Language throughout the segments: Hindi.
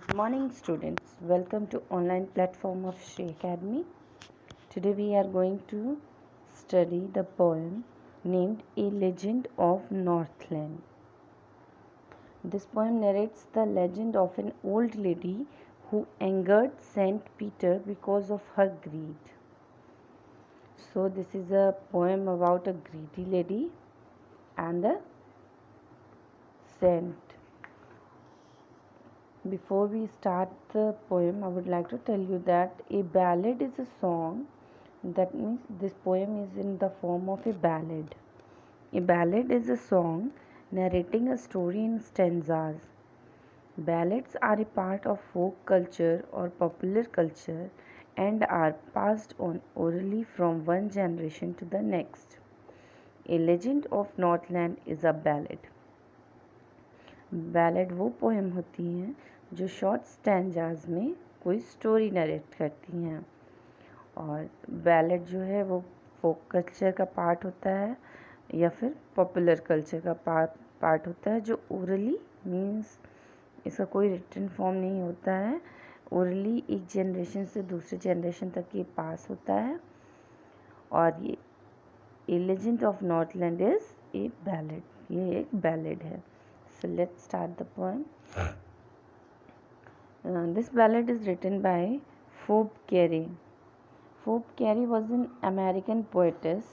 Good morning students. Welcome to online platform of Shri Academy. Today we are going to study the poem named A Legend of Northland. This poem narrates the legend of an old lady who angered Saint Peter because of her greed. So this is a poem about a greedy lady and a saint. Before we start the poem, I would like to tell you that a ballad is a song. That means this poem is in the form of a ballad. A ballad is a song narrating a story in stanzas. Ballads are a part of folk culture or popular culture and are passed on orally from one generation to the next. A legend of Northland is a ballad. Ballad वो पोएम होती हैं जो शॉर्ट स्टैंजाज में कोई स्टोरी नरेट करती हैं और बैलेड जो है वो फोक कल्चर का पार्ट होता है या फिर पॉपुलर कल्चर का पार्ट होता है जो ओरली मीन्स इसका कोई रिटन फॉर्म नहीं होता है। ओरली एक जनरेशन से दूसरे जनरेशन तक ये पास होता है और ये ए legend of Northland is a ballad, ये एक बैलेड है। So let's start the poem. This ballad is written by Phoebe Carey. Phoebe Carey was an American poetess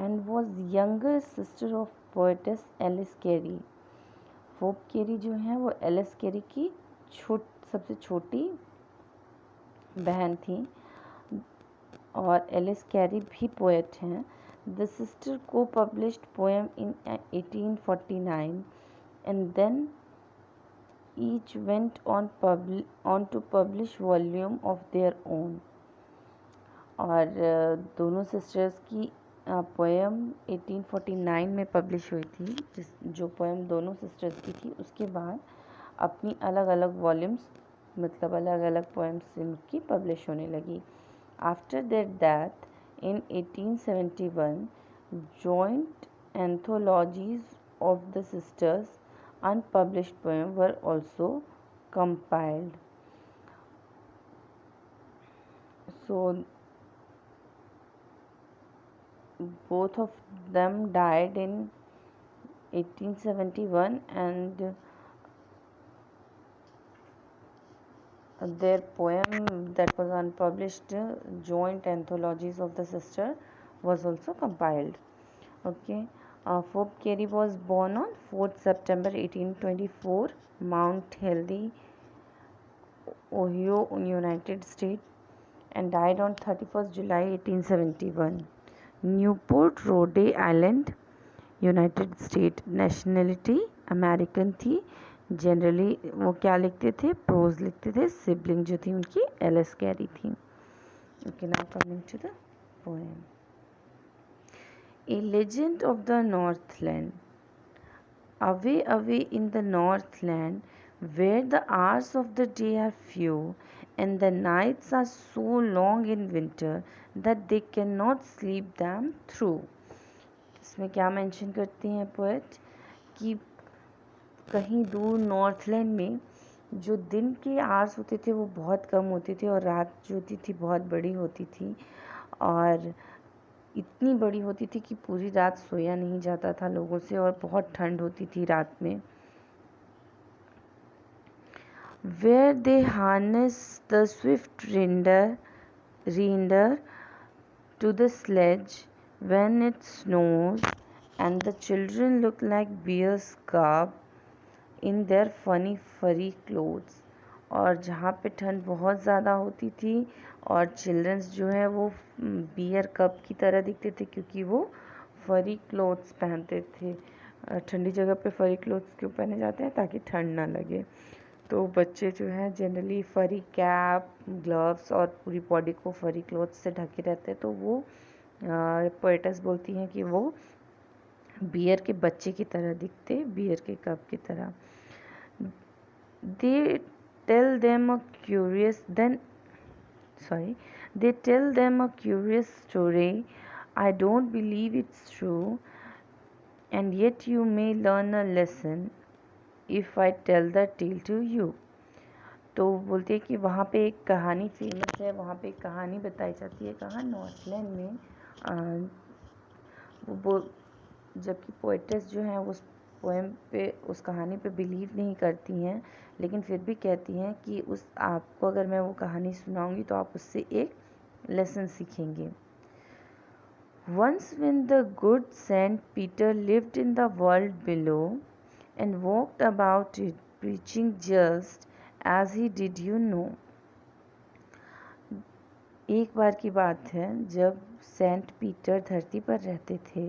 and was younger sister of poetess Alice Carey. Phoebe Carey जो है वो Alice Carey की सबसे छोटी बहन थी और Alice Carey भी poet हैं. The sister co-published poem in 1849 and then each went on to publish volume of their own. और दोनों सिस्टर्स की पोएम 1849 में पब्लिश हुई थी, जो पोएम दोनों सिस्टर्स की थी उसके बाद अपनी अलग अलग वॉल्यूम्स मतलब अलग अलग पोएम्स इनकी पब्लिश होने लगी. After their death in 1871 joint anthologies of the sisters unpublished poems were also compiled. So both of them died in 1871 and their poem that was unpublished joint anthologies of the sister was also compiled. Okay. Phoebe Carey was born on 4th September 1824, Mount Healthy, Ohio, United States, and died on 31st July 1871. Newport, Rhode Island, United States. Nationality American थी. जनरली वो क्या लिखते थे, प्रोज लिखते थे. सिबलिंग जो थी उनकी एलिस कैरी थी. Okay, now coming to the poem. A legend of the Northland. Away, away in the Northland, where the hours of the day are few and the nights are so long in winter that they cannot sleep them through. इसमें क्या मेंशन करती हैं पोएट कि कहीं दूर नॉर्थलैंड में जो दिन के आवर्स होते थे वो बहुत कम होते थे और रात जो होती थी बहुत बड़ी होती थी और इतनी बड़ी होती थी कि पूरी रात सोया नहीं जाता था लोगों से और बहुत ठंड होती थी रात में. Where they harness the swift reindeer to the sledge when it snows and the children look like bears garbed in their funny furry clothes. और जहाँ पे ठंड बहुत ज़्यादा होती थी और चिल्ड्रंस जो है वो बियर कप की तरह दिखते थे क्योंकि वो फरी क्लोथ्स पहनते थे. ठंडी जगह पे फरी क्लोथ्स क्यों पहने जाते हैं, ताकि ठंड ना लगे. तो बच्चे जो हैं जनरली फरी कैप, ग्लव्स और पूरी बॉडी को फरी क्लोथ्स से ढके रहते हैं. तो वो पोएटस बोलती हैं कि वो बियर के बच्चे की तरह दिखते, बियर के कप की तरह. They tell them a curious story. I don't believe it's true, and yet you may learn a lesson if I tell the tale to you. तो बोलती है कि वहाँ पे एक कहानी फेमस है, वहाँ पे एक कहानी बताई जाती है कहाँ नॉर्थलैंड में। वो जबकि पोएट्स जो हैं उस पोएम पे, उस कहानी पे बिलीव नहीं करती हैं, लेकिन फिर भी कहती हैं कि उस आपको अगर मैं वो कहानी सुनाऊंगी तो आप उससे एक लेसन सीखेंगे। Once when the good Saint Peter lived in the world below and walked about it preaching just as he did, you know. एक बार की बात है जब सेंट पीटर धरती पर रहते थे।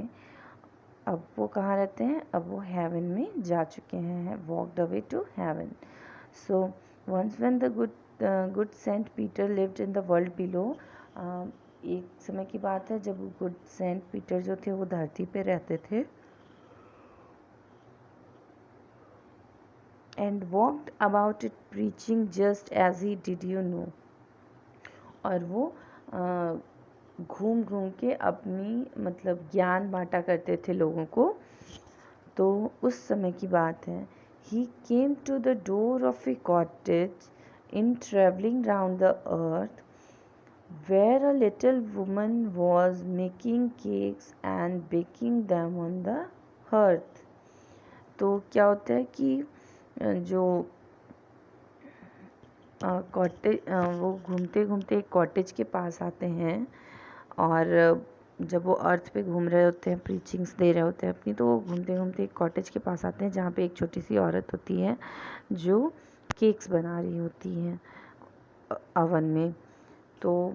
अब वो कहाँ रहते हैं? अब वो हेवन में जा चुके हैं, walked away to heaven. So once when the good Saint Peter lived in the world below, एक समय की बात है जब गुड सेंट पीटर जो थे वो धरती पे रहते थे। And walked about it preaching just as he did, you know. और वो घूम घूम के अपनी मतलब ज्ञान बांटा करते थे लोगों को। तो उस समय की बात है, he came to the door of a cottage in traveling round the earth where a little woman was making cakes and baking them on the hearth। तो क्या होता है कि जो कॉटेज, वो घूमते घूमते एक कॉटेज के पास आते हैं, और जब वो अर्थ पे घूम रहे होते हैं, प्रीचिंग्स दे रहे होते हैं अपनी, तो वो घूमते घूमते एक कॉटेज के पास आते हैं जहाँ पे एक छोटी सी औरत होती है जो केक्स बना रही होती है अवन में। तो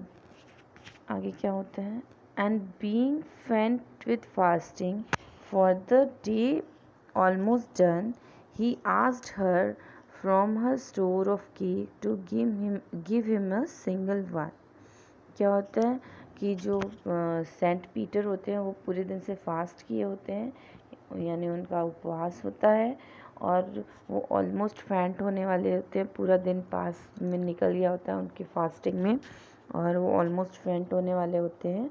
आगे क्या होता है? And being faint with fasting for the day almost done, he asked her from her store of cake to give him a single one. क्या होता है कि जो सेंट पीटर होते हैं वो पूरे दिन से फास्ट किए होते हैं, यानी उनका उपवास होता है, और वो ऑलमोस्ट फेंट होने वाले होते हैं, पूरा दिन पास में निकल गया होता है उनकी फास्टिंग में, और वो ऑलमोस्ट फेंट होने वाले होते हैं।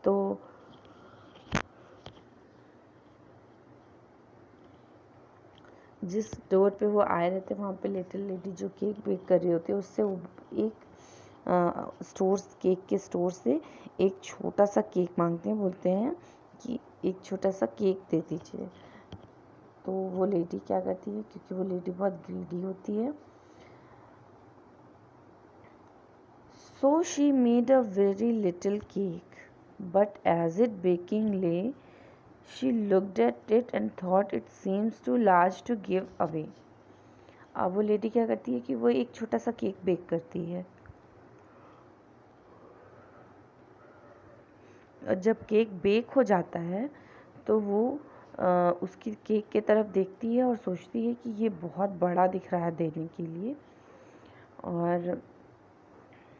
तो जिस डोर पे वो आए रहते हैं वहाँ पे लिटिल लेडी जो केक बेक कर रही होती है, उससे वो एक केक के स्टोर से एक छोटा सा केक मांगते हैं, बोलते हैं कि एक छोटा सा केक दे दीजिए। तो वो लेडी क्या करती है, क्योंकि वो लेडी बहुत ग्रीडी होती है, so she made a very little cake, but as it baking lay she looked at it and thought it seems too large to give away. अब वो लेडी क्या करती है कि वो एक छोटा सा केक बेक करती है, और जब केक बेक हो जाता है तो वो उसकी केक के तरफ देखती है और सोचती है कि ये बहुत बड़ा दिख रहा है देने के लिए, और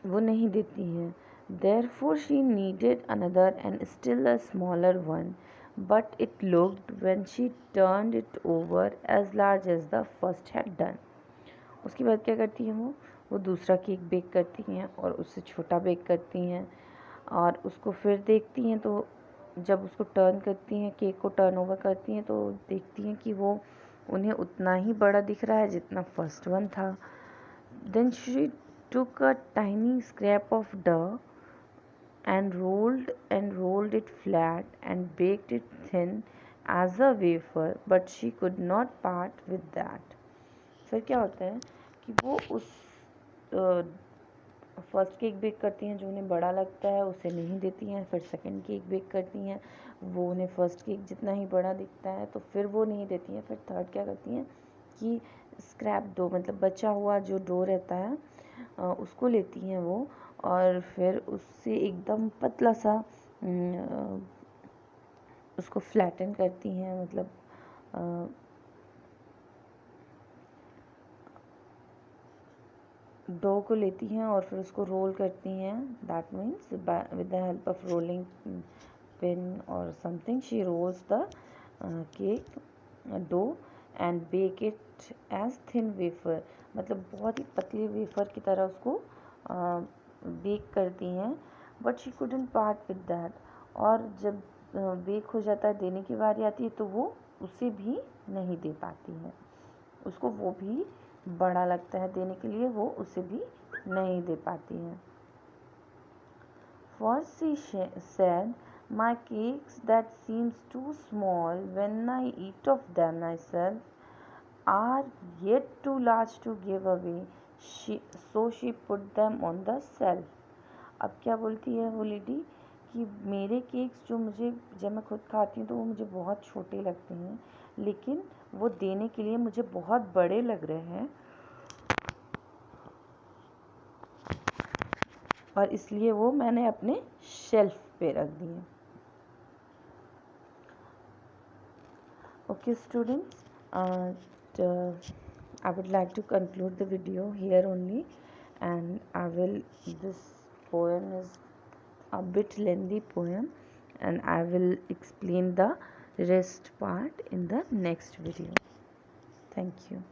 वो नहीं देती हैं। Therefore she needed another and still a smaller one, but it looked when she turned it over as large as the first had done। उसके बाद क्या करती हैं वो दूसरा केक बेक करती हैं और उससे छोटा बेक करती हैं, और उसको फिर देखती हैं, तो जब उसको टर्न करती हैं, केक को टर्न ओवर करती हैं, तो देखती हैं कि वो उन्हें उतना ही बड़ा दिख रहा है जितना फर्स्ट वन था। Then she took a tiny scrap of dough and rolled it flat and baked it thin as a wafer, but she could not part with that। फिर क्या होता है कि वो उस फर्स्ट केक बेक करती हैं जो उन्हें बड़ा लगता है, उसे नहीं देती हैं। फिर सेकंड केक बेक करती हैं, वो उन्हें फर्स्ट केक जितना ही बड़ा दिखता है, तो फिर वो नहीं देती हैं। फिर थर्ड क्या करती हैं कि स्क्रैप डो, मतलब बचा हुआ जो डो रहता है, उसको लेती हैं वो, और फिर उससे एकदम पतला सा उसको फ्लैटन करती हैं, मतलब डो को लेती हैं और फिर उसको रोल करती हैं। That means with the help of rolling pin और something she rolls the cake dough and bake it as thin wafer, मतलब बहुत ही पतली वेफर की तरह उसको बेक करती हैं। But she couldn't part with that, और जब बेक हो जाता है, देने की बारी आती है, तो वो उसे भी नहीं दे पाती है, उसको वो भी बड़ा लगता है देने के लिए, वो उसे भी नहीं दे पाती है. For she said, "My cakes that seems too small when I eat of them myself are yet too large to give away." So she put them on the shelf. अब क्या बोलती है वो लेडी कि मेरे केक्स जो मुझे जब मैं खुद खाती हूँ तो वो मुझे बहुत छोटे लगते हैं, लेकिन वो देने के लिए मुझे बहुत बड़े लग रहे हैं और इसलिए वो मैंने अपने शेल्फ पे रख दिए. Okay students, I would like to conclude the video here only, and this poem is a bit lengthy poem, and I will explain the rest part in the next video. Thank you.